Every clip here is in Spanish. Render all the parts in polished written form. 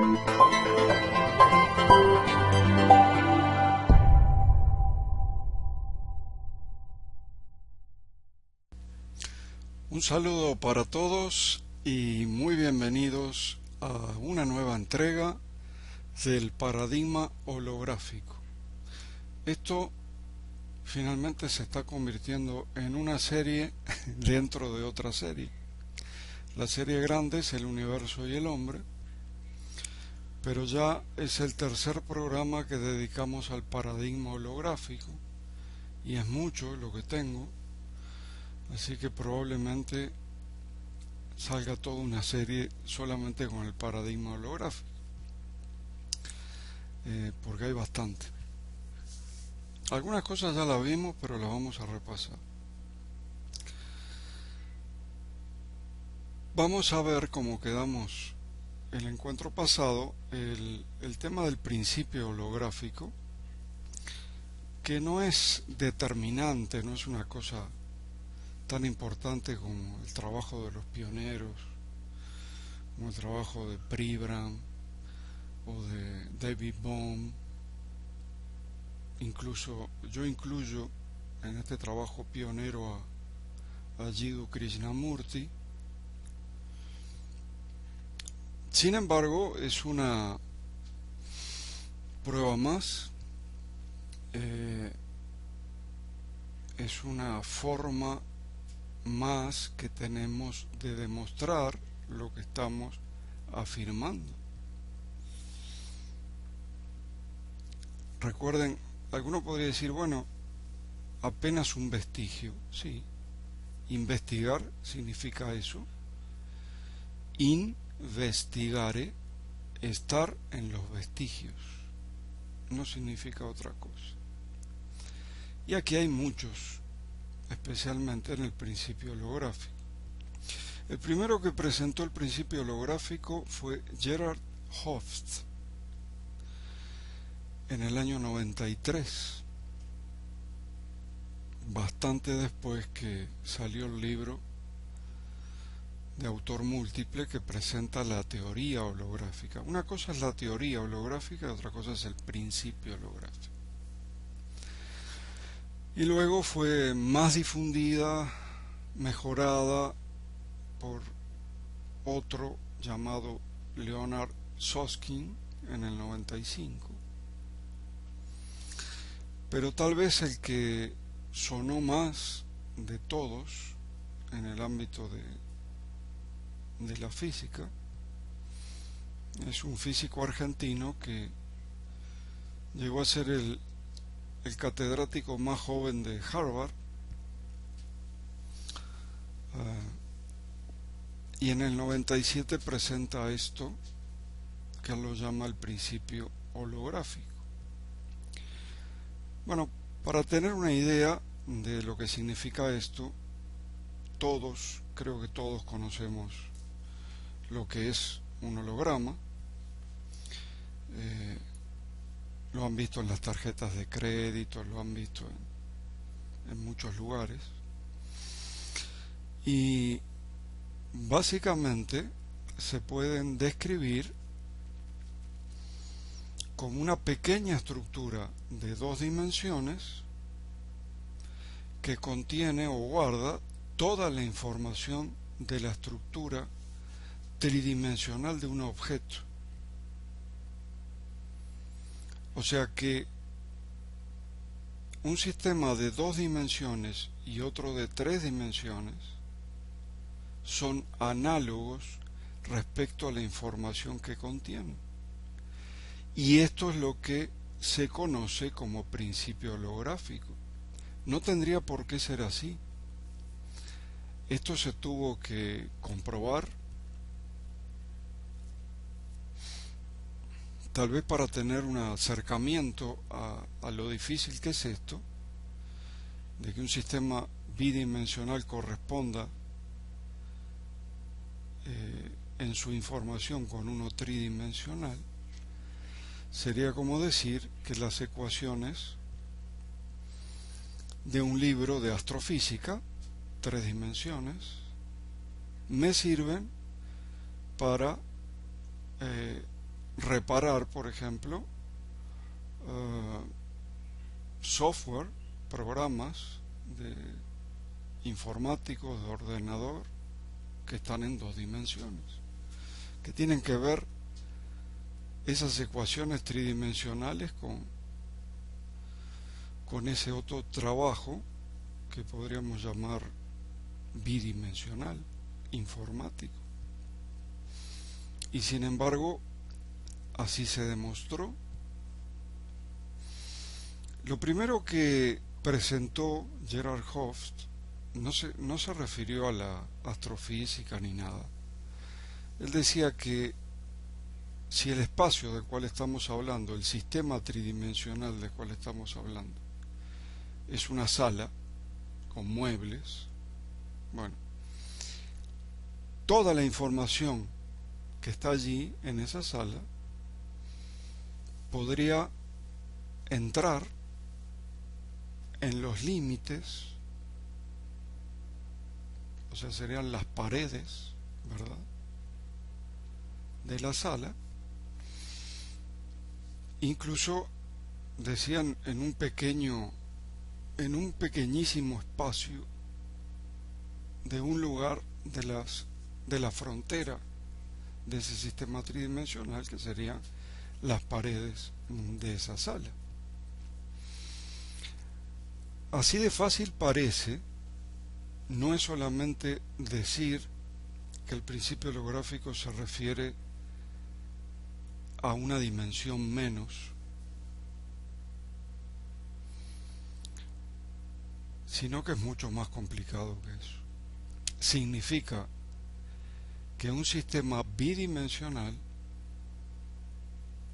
Un saludo para todos y muy bienvenidos a una nueva entrega del paradigma holográfico. Esto finalmente se está convirtiendo en una serie dentro de otra serie. La serie grande es el universo y el hombre, pero ya es el tercer programa que dedicamos al paradigma holográfico y es mucho lo que tengo, así que probablemente salga toda una serie solamente con el paradigma holográfico, porque hay bastante. Algunas cosas ya las vimos, pero las vamos a repasar. Vamos a ver cómo quedamos el encuentro pasado, el tema del principio holográfico, que no es determinante, no es una cosa tan importante como el trabajo de los pioneros, como el trabajo de Pribram o de David Bohm. Incluso yo incluyo en este trabajo pionero a Jiddu Krishnamurti. Sin embargo, es una prueba más, es una forma más que tenemos de demostrar lo que estamos afirmando. Recuerden, alguno podría decir, bueno, apenas un vestigio. Sí, investigar significa eso. Investigare, estar en los vestigios, no significa otra cosa. Y aquí hay muchos, especialmente en el principio holográfico. El primero que presentó el principio holográfico fue Gerhard Hofstede en el año 93, bastante después que salió el libro de autor múltiple que presenta la teoría holográfica. Una cosa es la teoría holográfica y otra cosa es el principio holográfico. Y luego fue más difundida, mejorada por otro llamado Leonard Susskind en el 95. Pero tal vez el que sonó más de todos en el ámbito de la física es un físico argentino que llegó a ser el catedrático más joven de Harvard, y en el 97 presenta esto que él lo llama el principio holográfico. Bueno, para tener una idea de lo que significa esto, creo que todos conocemos lo que es un holograma. Lo han visto en las tarjetas de crédito, lo han visto en muchos lugares. Y básicamente se pueden describir como una pequeña estructura de 2 dimensiones que contiene o guarda toda la información de la estructura tridimensional de un objeto. O sea que un sistema de 2 dimensiones y otro de 3 dimensiones son análogos respecto a la información que contienen. Y esto es lo que se conoce como principio holográfico. No tendría por qué ser así. Esto se tuvo que comprobar, tal vez para tener un acercamiento a lo difícil que es esto, de que un sistema bidimensional corresponda en su información con uno tridimensional. Sería como decir que las ecuaciones de un libro de astrofísica, 3 dimensiones, me sirven para reparar, por ejemplo, software, programas de informáticos de ordenador que están en dos dimensiones, que tienen que ver esas ecuaciones tridimensionales con ese otro trabajo que podríamos llamar bidimensional, informático. Y sin embargo, así se demostró. Lo primero que presentó Gerhard Hopf no se refirió a la astrofísica ni nada. Él decía que si el espacio del cual estamos hablando, el sistema tridimensional del cual estamos hablando, es una sala con muebles, bueno, toda la información que está allí en esa sala podría entrar en los límites, o sea, serían las paredes, ¿verdad?, de la sala. Incluso decían en un pequeñísimo espacio de un lugar de la frontera de ese sistema tridimensional, que serían las paredes de esa sala. Así de fácil parece. No es solamente decir que el principio holográfico se refiere a una dimensión menos, sino que es mucho más complicado que eso. Significa que un sistema bidimensional,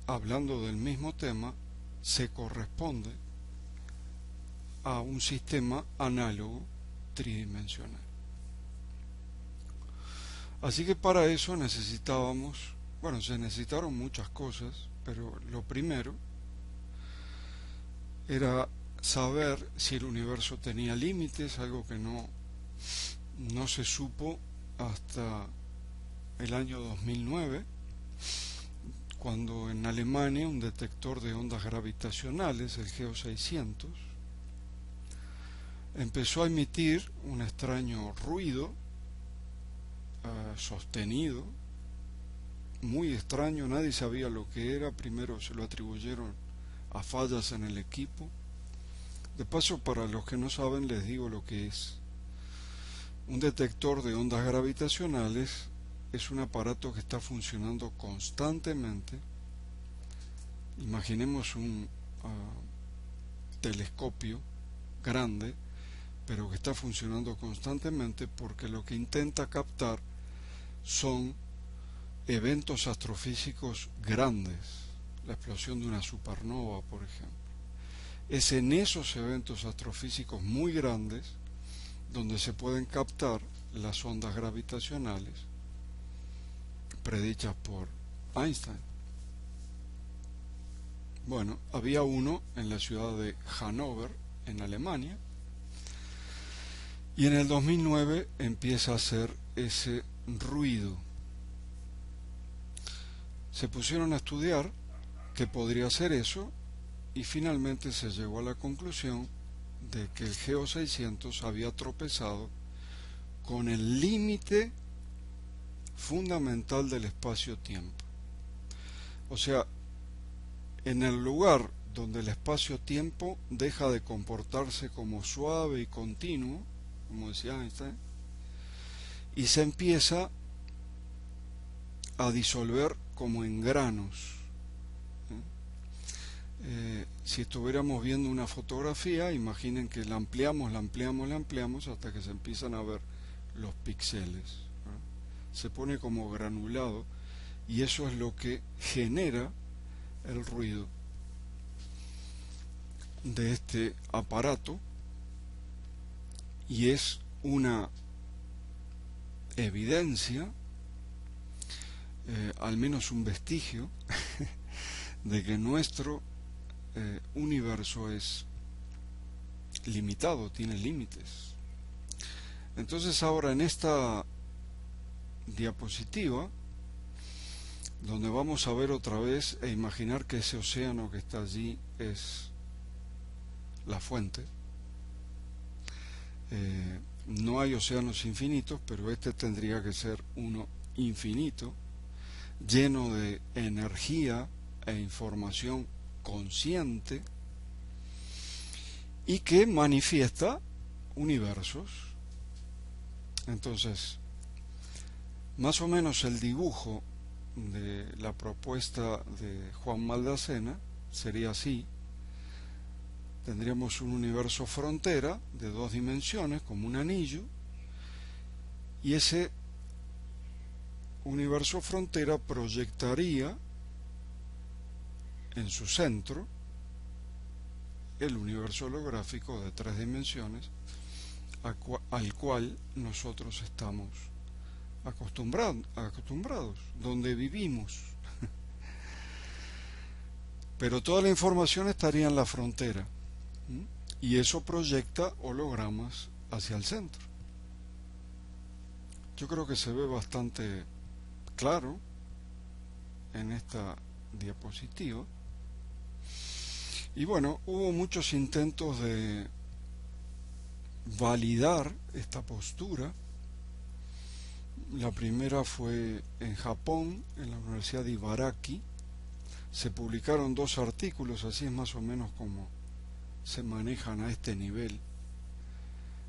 hablando del mismo tema, se corresponde a un sistema análogo tridimensional. Así que para eso se necesitaron muchas cosas, pero lo primero era saber si el universo tenía límites, algo que no se supo hasta el año 2009, cuando en Alemania un detector de ondas gravitacionales, el GEO 600, empezó a emitir un extraño ruido sostenido, muy extraño. Nadie sabía lo que era. Primero se lo atribuyeron a fallas en el equipo. De paso, para los que no saben, les digo lo que es. Un detector de ondas gravitacionales es un aparato que está funcionando constantemente. Imaginemos un telescopio grande, pero que está funcionando constantemente, porque lo que intenta captar son eventos astrofísicos grandes, la explosión de una supernova, por ejemplo. Es en esos eventos astrofísicos muy grandes donde se pueden captar las ondas gravitacionales predichas por Einstein. Bueno, había uno en la ciudad de Hannover, en Alemania, y en el 2009 empieza a hacer ese ruido. Se pusieron a estudiar qué podría ser eso, y finalmente se llegó a la conclusión de que el GEO 600 había tropezado con el límite fundamental del espacio-tiempo. O sea, en el lugar donde el espacio-tiempo deja de comportarse como suave y continuo, como decía Einstein, y se empieza a disolver como en granos. Si estuviéramos viendo una fotografía, imaginen que la ampliamos hasta que se empiezan a ver los píxeles. Se pone como granulado, y eso es lo que genera el ruido de este aparato, y es una evidencia, al menos un vestigio, de que nuestro universo es limitado, tiene límites. Entonces ahora en esta diapositiva donde vamos a ver otra vez e imaginar que ese océano que está allí es la fuente. No hay océanos infinitos, pero este tendría que ser uno infinito, lleno de energía e información consciente y que manifiesta universos. Entonces, más o menos el dibujo de la propuesta de Juan Maldacena sería así. Tendríamos un universo frontera de 2 dimensiones, como un anillo, y ese universo frontera proyectaría en su centro el universo holográfico de 3 dimensiones al cual nosotros estamos acostumbrados, donde vivimos. Pero toda la información estaría en la frontera, y eso proyecta hologramas hacia el centro. Yo creo que se ve bastante claro en esta diapositiva. Y bueno, hubo muchos intentos de validar esta postura. La primera fue en Japón, en la Universidad de Ibaraki. Se publicaron 2 artículos, así es más o menos como se manejan a este nivel.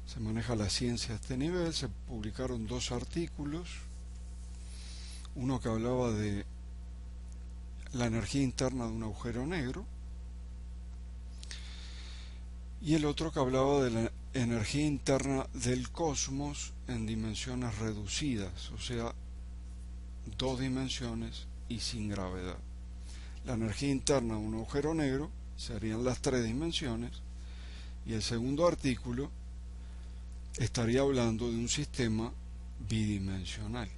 Se maneja la ciencia a este nivel. Se publicaron 2 artículos. Uno que hablaba de la energía interna de un agujero negro y el otro que hablaba de la energía interna del cosmos en dimensiones reducidas, o sea, 2 dimensiones y sin gravedad. La energía interna de un agujero negro serían las 3 dimensiones, y el segundo artículo estaría hablando de un sistema bidimensional.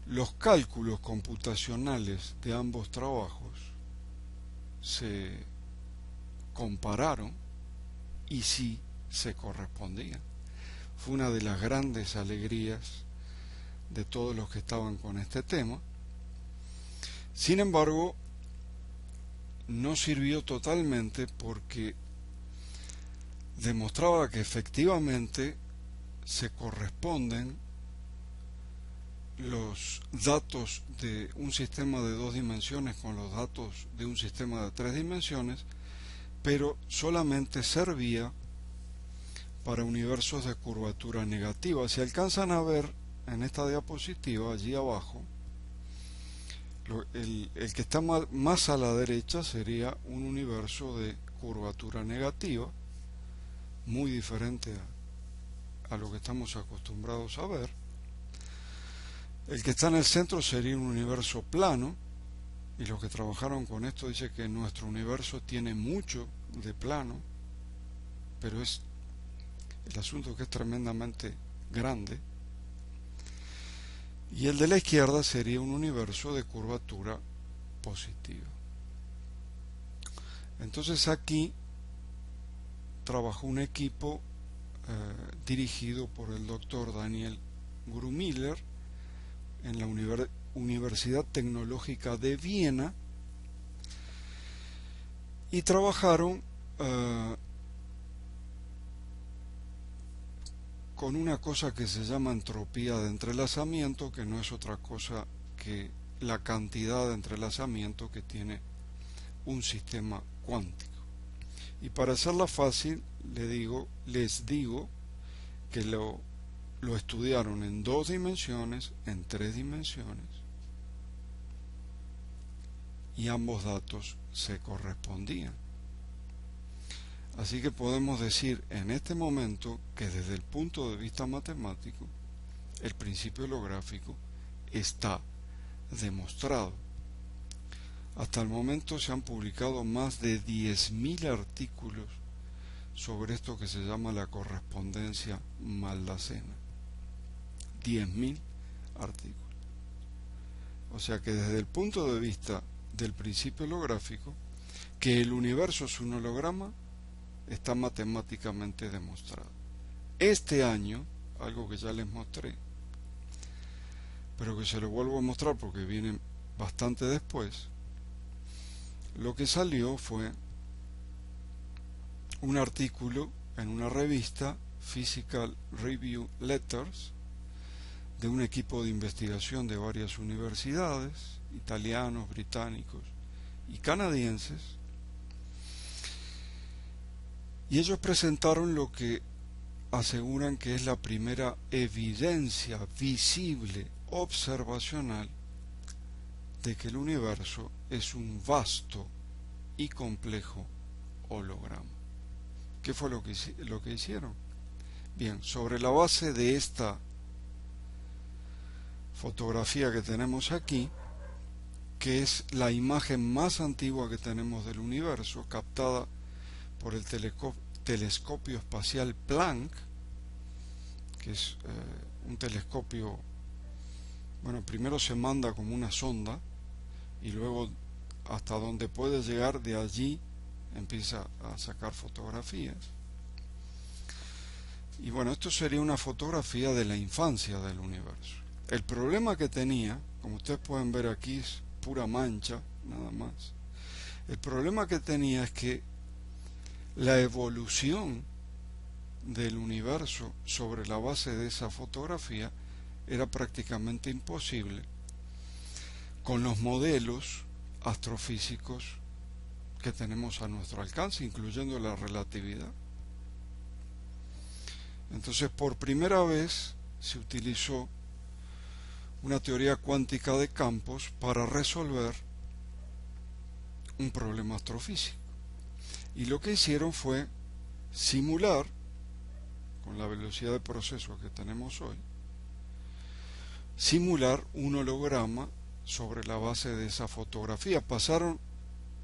Los cálculos computacionales de ambos trabajos se compararon y sí se correspondían. Fue una de las grandes alegrías de todos los que estaban con este tema. Sin embargo, no sirvió totalmente porque demostraba que efectivamente se corresponden los datos de un sistema de 2 dimensiones con los datos de un sistema de 3 dimensiones, pero solamente servía para universos de curvatura negativa. Si alcanzan a ver en esta diapositiva, allí abajo, el que está más a la derecha sería un universo de curvatura negativa, muy diferente a lo que estamos acostumbrados a ver. El que está en el centro sería un universo plano, y los que trabajaron con esto dicen que nuestro universo tiene mucho de plano, pero el asunto que es tremendamente grande. Y el de la izquierda sería un universo de curvatura positiva. Entonces aquí trabajó un equipo dirigido por el doctor Daniel Grumiller en la Universidad Tecnológica de Viena, y trabajaron con una cosa que se llama entropía de entrelazamiento, que no es otra cosa que la cantidad de entrelazamiento que tiene un sistema cuántico. Y para hacerla fácil, les digo que lo estudiaron en 2 dimensiones, en 3 dimensiones, y ambos datos se correspondían. Así que podemos decir en este momento que desde el punto de vista matemático, el principio holográfico está demostrado. Hasta el momento se han publicado más de 10.000 artículos sobre esto que se llama la correspondencia Maldacena. 10.000 artículos. O sea que desde el punto de vista del principio holográfico, que el universo es un holograma, está matemáticamente demostrado. Este año, algo que ya les mostré, pero que se lo vuelvo a mostrar porque viene bastante después. Lo que salió fue un artículo en una revista, Physical Review Letters, de un equipo de investigación de varias universidades, italianos, británicos y canadienses, y ellos presentaron lo que aseguran que es la primera evidencia visible, observacional, de que el universo es un vasto y complejo holograma. ¿Qué fue lo que hicieron? Bien, sobre la base de esta fotografía que tenemos aquí, que es la imagen más antigua que tenemos del universo, captada por el telescopio espacial Planck, que es un telescopio, bueno, primero se manda como una sonda y luego hasta donde puede llegar, de allí empieza a sacar fotografías. Y bueno, esto sería una fotografía de la infancia del universo. El problema que tenía, como ustedes pueden ver aquí, es pura mancha, nada más. El problema que tenía es que la evolución del universo sobre la base de esa fotografía era prácticamente imposible con los modelos astrofísicos que tenemos a nuestro alcance, incluyendo la relatividad. Entonces, por primera vez se utilizó una teoría cuántica de campos para resolver un problema astrofísico. Y lo que hicieron fue simular, con la velocidad de proceso que tenemos hoy, simular un holograma sobre la base de esa fotografía. Pasaron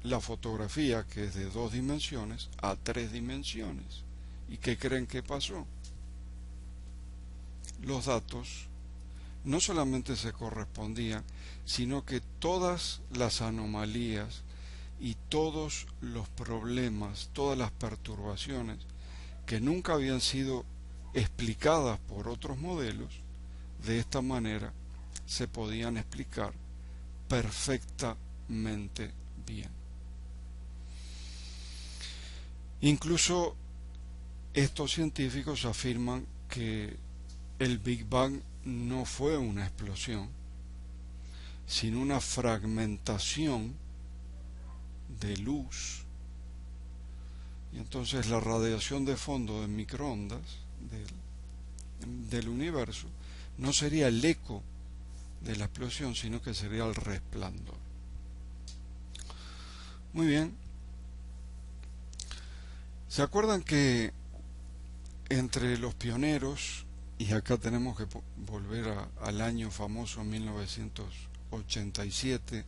la fotografía, que es de 2 dimensiones, a 3 dimensiones. ¿Y qué creen que pasó? Los datos no solamente se correspondían, sino que todas las anomalías y todos los problemas, todas las perturbaciones que nunca habían sido explicadas por otros modelos, de esta manera se podían explicar perfectamente bien. Incluso estos científicos afirman que el Big Bang no fue una explosión, sino una fragmentación de luz. Y entonces la radiación de fondo de microondas del universo no sería el eco de la explosión, sino que sería el resplandor. Muy bien. ¿Se acuerdan que entre los pioneros, y acá tenemos que volver al año famoso 1987,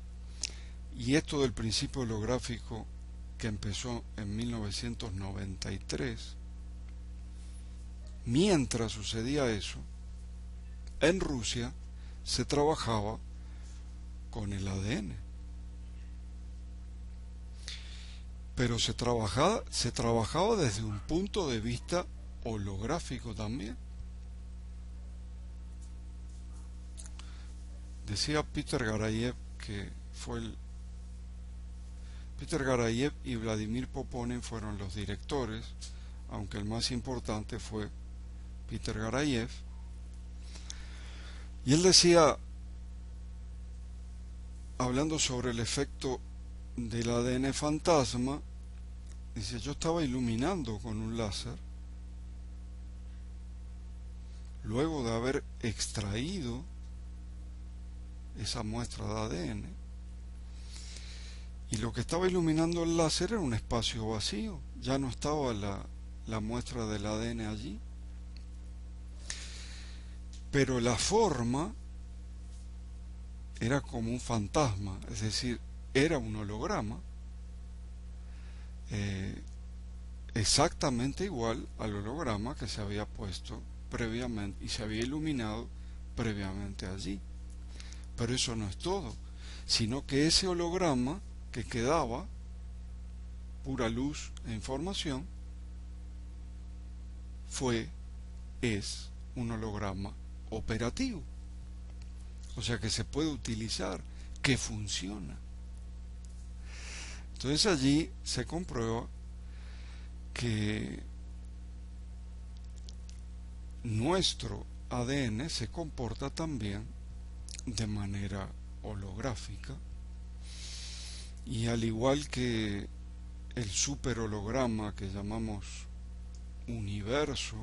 y esto del principio holográfico que empezó en 1993, mientras sucedía eso, en Rusia se trabajaba con el ADN. Pero se trabajaba desde un punto de vista holográfico también. Decía Peter Garayev, que fue Peter Garayev y Vladimir Poponin fueron los directores, aunque el más importante fue Peter Garayev. Y él decía, hablando sobre el efecto del ADN fantasma, dice: yo estaba iluminando con un láser luego de haber extraído esa muestra de ADN, y lo que estaba iluminando el láser era un espacio vacío, ya no estaba la muestra del ADN allí, pero la forma era como un fantasma, es decir, era un holograma exactamente igual al holograma que se había puesto previamente y se había iluminado previamente allí. Pero eso no es todo, sino que ese holograma que quedaba, pura luz e información, es un holograma operativo. o sea que se puede utilizar, que funciona. Entonces allí se comprueba que nuestro ADN se comporta también de manera holográfica, y al igual que el superholograma que llamamos universo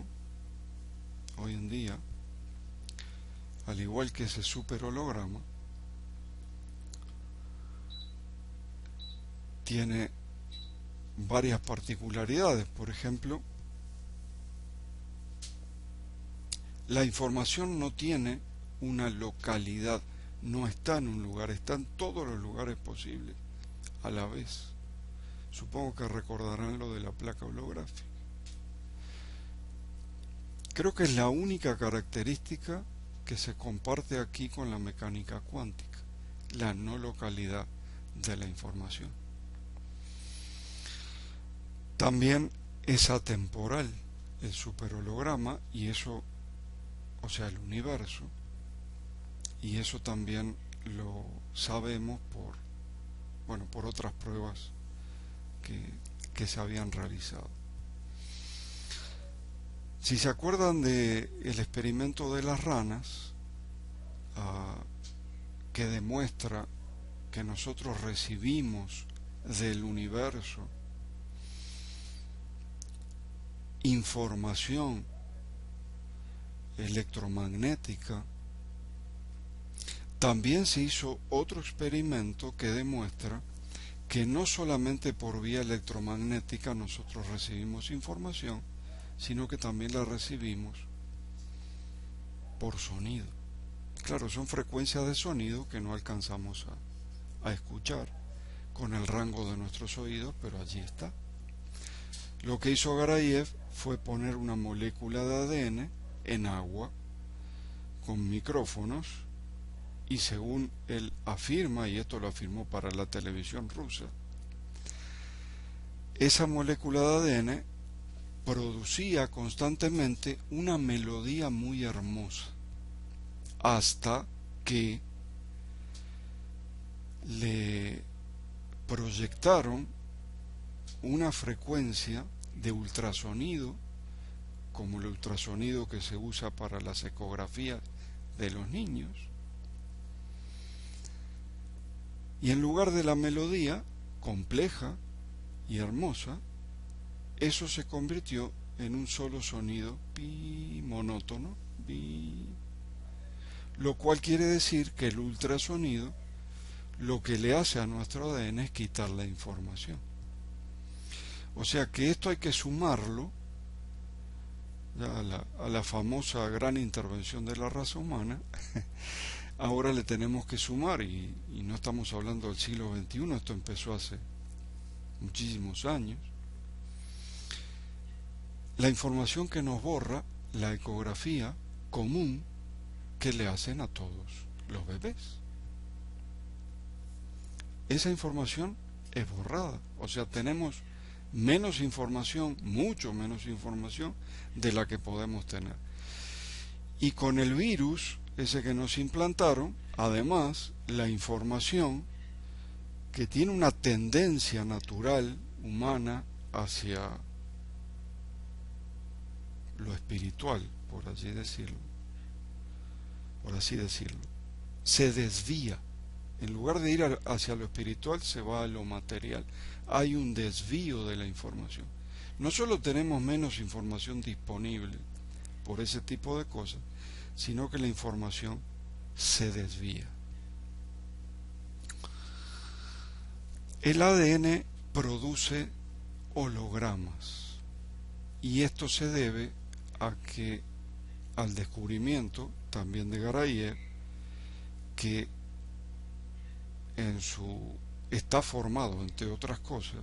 hoy en día, al igual que ese superholograma, tiene varias particularidades. Por ejemplo, la información no tiene una localidad, no está en un lugar, está en todos los lugares posibles a la vez. Supongo que recordarán lo de la placa holográfica. Creo que es la única característica que se comparte aquí con la mecánica cuántica, la no localidad de la información. También es atemporal el superholograma, y eso, o sea, el universo, y eso también lo sabemos por otras pruebas que se habían realizado. Si se acuerdan de el experimento de las ranas, que demuestra que nosotros recibimos del universo información electromagnética, también se hizo otro experimento que demuestra que no solamente por vía electromagnética nosotros recibimos información, sino que también la recibimos por sonido. Claro, son frecuencias de sonido que no alcanzamos a escuchar con el rango de nuestros oídos, pero allí está. Lo que hizo Garayev fue poner una molécula de ADN en agua con micrófonos, y según él afirma, y esto lo afirmó para la televisión rusa, esa molécula de ADN producía constantemente una melodía muy hermosa, hasta que le proyectaron una frecuencia de ultrasonido, como el ultrasonido que se usa para las ecografías de los niños, y en lugar de la melodía compleja y hermosa, eso se convirtió en un solo sonido pi, monótono, pi, lo cual quiere decir que el ultrasonido lo que le hace a nuestro ADN es quitar la información. O sea que esto hay que sumarlo a la famosa gran intervención de la raza humana. Ahora le tenemos que sumar, y no estamos hablando del siglo XXI, esto empezó hace muchísimos años, la información que nos borra la ecografía común que le hacen a todos los bebés. Esa información es borrada, o sea, tenemos menos información, mucho menos información de la que podemos tener. Y con el virus ese que nos implantaron, además, la información, que tiene una tendencia natural humana hacia lo espiritual, por así decirlo, se desvía. En lugar de ir hacia lo espiritual, se va a lo material. Hay un desvío de la información. No solo tenemos menos información disponible por ese tipo de cosas, sino que la información se desvía. El ADN produce hologramas, y esto se debe al descubrimiento también de Garayev, que está formado, entre otras cosas,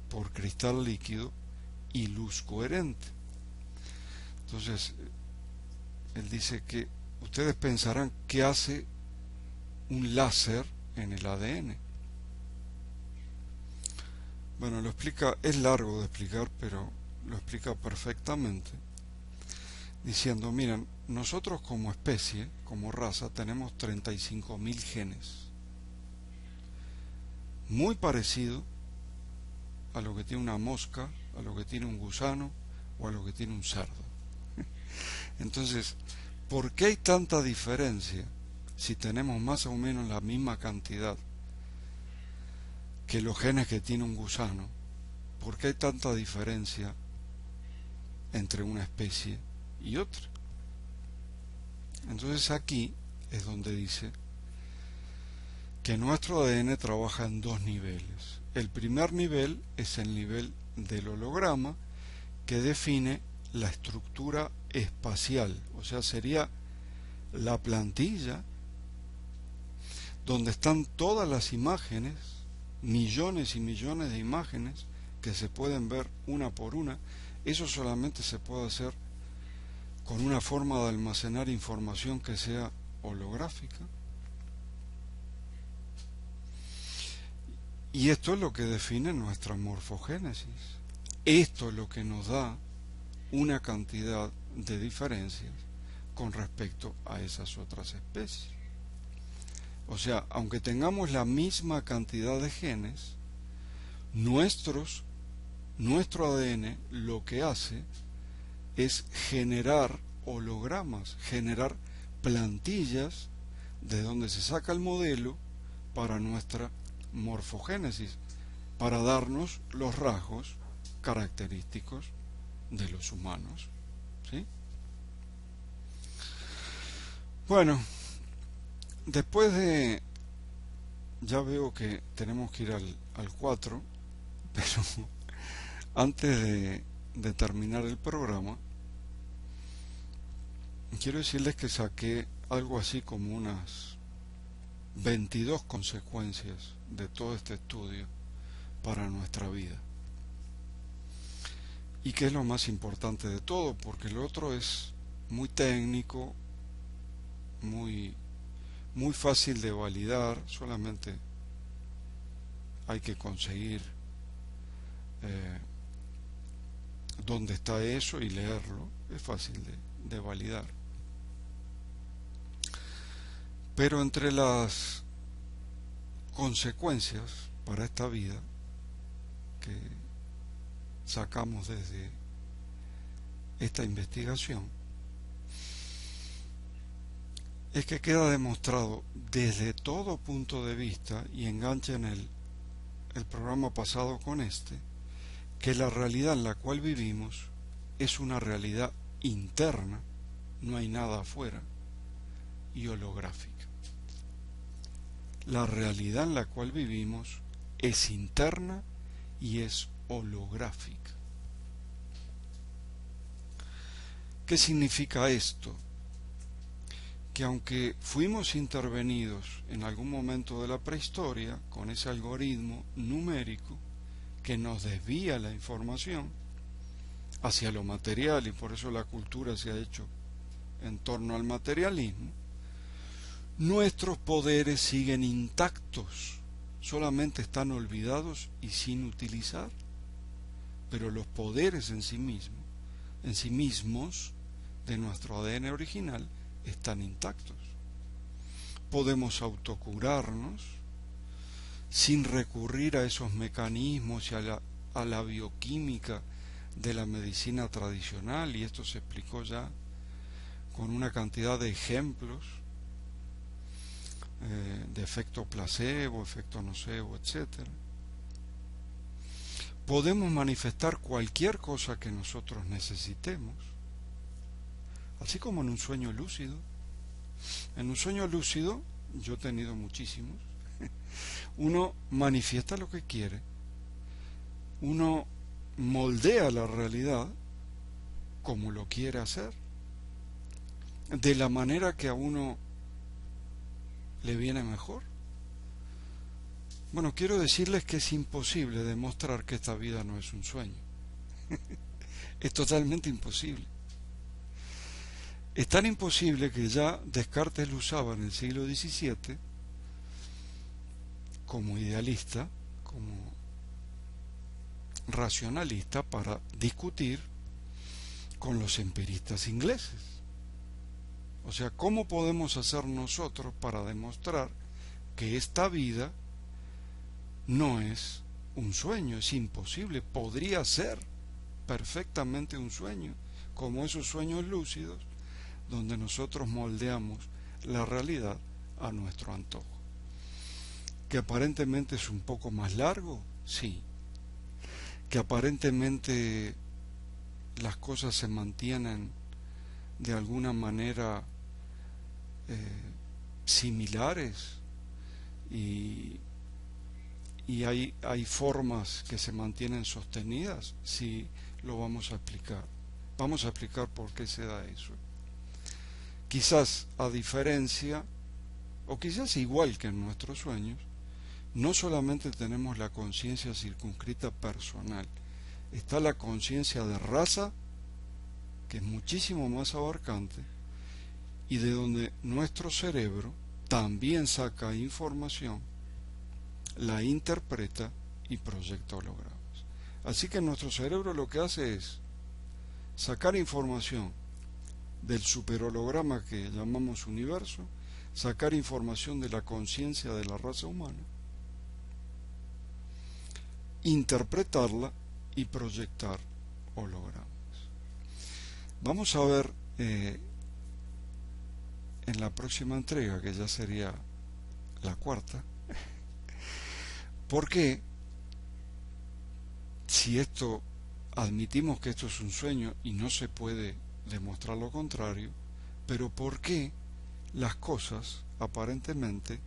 por cristal líquido y luz coherente. Entonces, él dice que ustedes pensarán qué hace un láser en el ADN. Bueno, lo explica, es largo de explicar, pero lo explica perfectamente, diciendo, miren, nosotros como especie, como raza, tenemos 35.000 genes. Muy parecido a lo que tiene una mosca, a lo que tiene un gusano o a lo que tiene un cerdo. Entonces, ¿por qué hay tanta diferencia si tenemos más o menos la misma cantidad que los genes que tiene un gusano? ¿Por qué hay tanta diferencia entre una especie y otra? Entonces aquí es donde dice que nuestro ADN trabaja en dos niveles. El primer nivel es el nivel del holograma, que define la estructura espacial, o sea, sería la plantilla donde están todas las imágenes, millones y millones de imágenes que se pueden ver una por una. Eso solamente se puede hacer con una forma de almacenar información que sea holográfica. Y esto es lo que define nuestra morfogénesis. Esto es lo que nos da una cantidad de diferencias con respecto a esas otras especies. O sea, aunque tengamos la misma cantidad de genes, nuestro ADN lo que hace es generar hologramas, generar plantillas de donde se saca el modelo para nuestra morfogénesis, para darnos los rasgos característicos de los humanos. ¿Sí? Bueno, después de... ya veo que tenemos que ir al 4, pero antes de terminar el programa, quiero decirles que saqué algo así como unas 22 consecuencias de todo este estudio para nuestra vida. Y que es lo más importante de todo, porque lo otro es muy técnico, muy fácil de validar, solamente hay que conseguir dónde está eso y leerlo, es fácil de validar. Pero entre las consecuencias para esta vida que sacamos desde esta investigación es que queda demostrado desde todo punto de vista, y enganchen el programa pasado con este, que la realidad en la cual vivimos es una realidad interna, no hay nada afuera, y holográfica. La realidad en la cual vivimos es interna y es holográfica. ¿Qué significa esto? Que aunque fuimos intervenidos en algún momento de la prehistoria con ese algoritmo numérico que nos desvía la información hacia lo material, y por eso la cultura se ha hecho en torno al materialismo, nuestros poderes siguen intactos, solamente están olvidados y sin utilizar, pero los poderes en sí mismos de nuestro ADN original están intactos. Podemos autocurarnos sin recurrir a esos mecanismos y a la bioquímica de la medicina tradicional, y esto se explicó ya con una cantidad de ejemplos de efecto placebo, efecto nocebo, etc. Podemos manifestar cualquier cosa que nosotros necesitemos, así como en un sueño lúcido. En un sueño lúcido, yo he tenido muchísimos, uno manifiesta lo que quiere, uno moldea la realidad como lo quiere hacer, de la manera que a uno le viene mejor. Bueno, quiero decirles que es imposible demostrar que esta vida no es un sueño. Es totalmente imposible. Es tan imposible que ya Descartes lo usaba en el siglo XVII como idealista, como racionalista, para discutir con los empiristas ingleses. O sea, ¿cómo podemos hacer nosotros para demostrar que esta vida no es un sueño? Es imposible, podría ser perfectamente un sueño, como esos sueños lúcidos donde nosotros moldeamos la realidad a nuestro antojo. ¿Que aparentemente es un poco más largo? Sí. ¿Que aparentemente las cosas se mantienen de alguna manera similares y hay formas que se mantienen sostenidas? Sí, lo vamos a explicar. Vamos a explicar por qué se da eso. Quizás a diferencia, o quizás igual que en nuestros sueños, no solamente tenemos la conciencia circunscrita personal, está la conciencia de raza, que es muchísimo más abarcante, y de donde nuestro cerebro también saca información, la interpreta y proyecta hologramas. Así que nuestro cerebro lo que hace es sacar información del superholograma que llamamos universo, sacar información de la conciencia de la raza humana, interpretarla y proyectar hologramas. Vamos a ver en la próxima entrega, que ya sería la cuarta, por qué, si esto admitimos que esto es un sueño y no se puede demostrar lo contrario, pero por qué las cosas aparentemente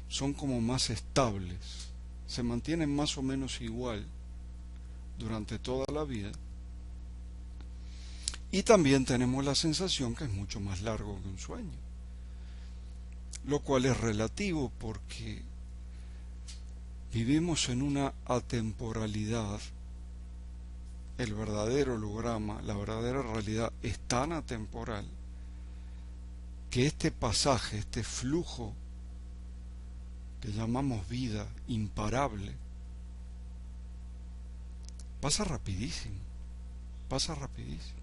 son como más estables, se mantienen más o menos igual durante toda la vida, y también tenemos la sensación que es mucho más largo que un sueño, lo cual es relativo porque vivimos en una atemporalidad. El verdadero holograma, la verdadera realidad es tan atemporal que este pasaje, este flujo que llamamos vida imparable, pasa rapidísimo, pasa rapidísimo.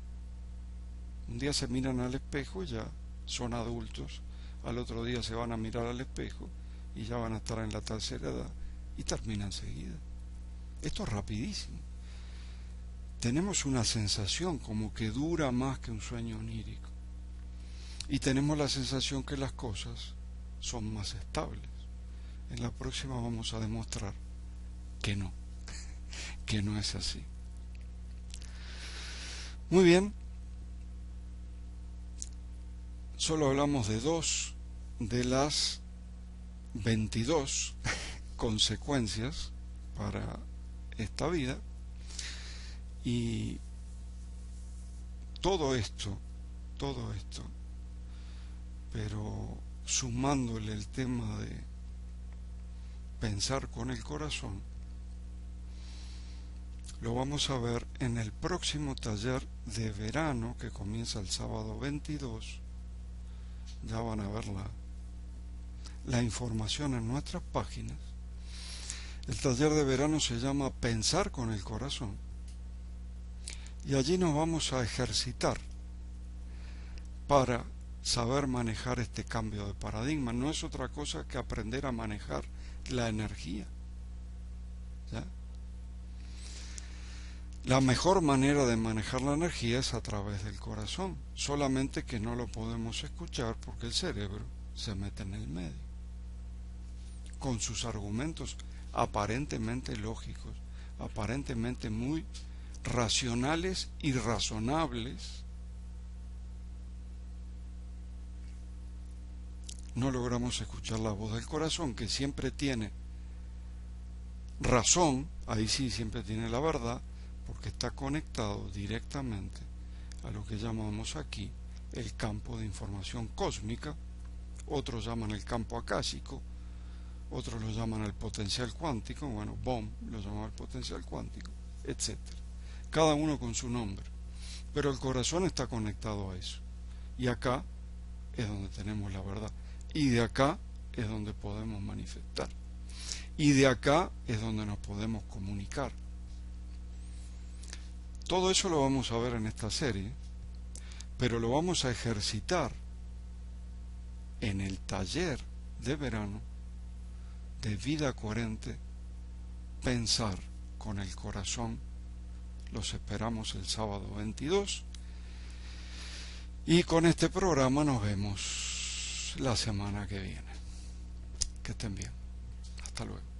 Un día se miran al espejo y ya son adultos, al otro día se van a mirar al espejo y ya van a estar en la tercera edad y termina enseguida. Esto es rapidísimo. Tenemos una sensación como que dura más que un sueño onírico. Y tenemos la sensación que las cosas son más estables. En la próxima vamos a demostrar que no es así. Muy bien. Solo hablamos de 2 de las 22 consecuencias para esta vida. Y todo esto, pero sumándole el tema de pensar con el corazón, lo vamos a ver en el próximo taller de verano que comienza el sábado 22. Ya van a ver la información en nuestras páginas. El taller de verano se llama Pensar con el corazón. Y allí nos vamos a ejercitar para saber manejar este cambio de paradigma. No es otra cosa que aprender a manejar la energía. ¿Ya? La mejor manera de manejar la energía es a través del corazón, solamente que no lo podemos escuchar porque el cerebro se mete en el medio, con sus argumentos aparentemente lógicos, aparentemente muy racionales y razonables. No logramos escuchar la voz del corazón, que siempre tiene razón, ahí sí siempre tiene la verdad, porque está conectado directamente a lo que llamamos aquí el campo de información cósmica. Otros llaman el campo akáshico, otros lo llaman el potencial cuántico, bueno, Bohm lo llamaba el potencial cuántico, etc. Cada uno con su nombre, pero el corazón está conectado a eso, y acá es donde tenemos la verdad, y de acá es donde podemos manifestar, y de acá es donde nos podemos comunicar. Todo eso lo vamos a ver en esta serie, pero lo vamos a ejercitar en el taller de verano de Vida Coherente, Pensar con el Corazón. Los esperamos el sábado 22. Y con este programa nos vemos la semana que viene. Que estén bien. Hasta luego.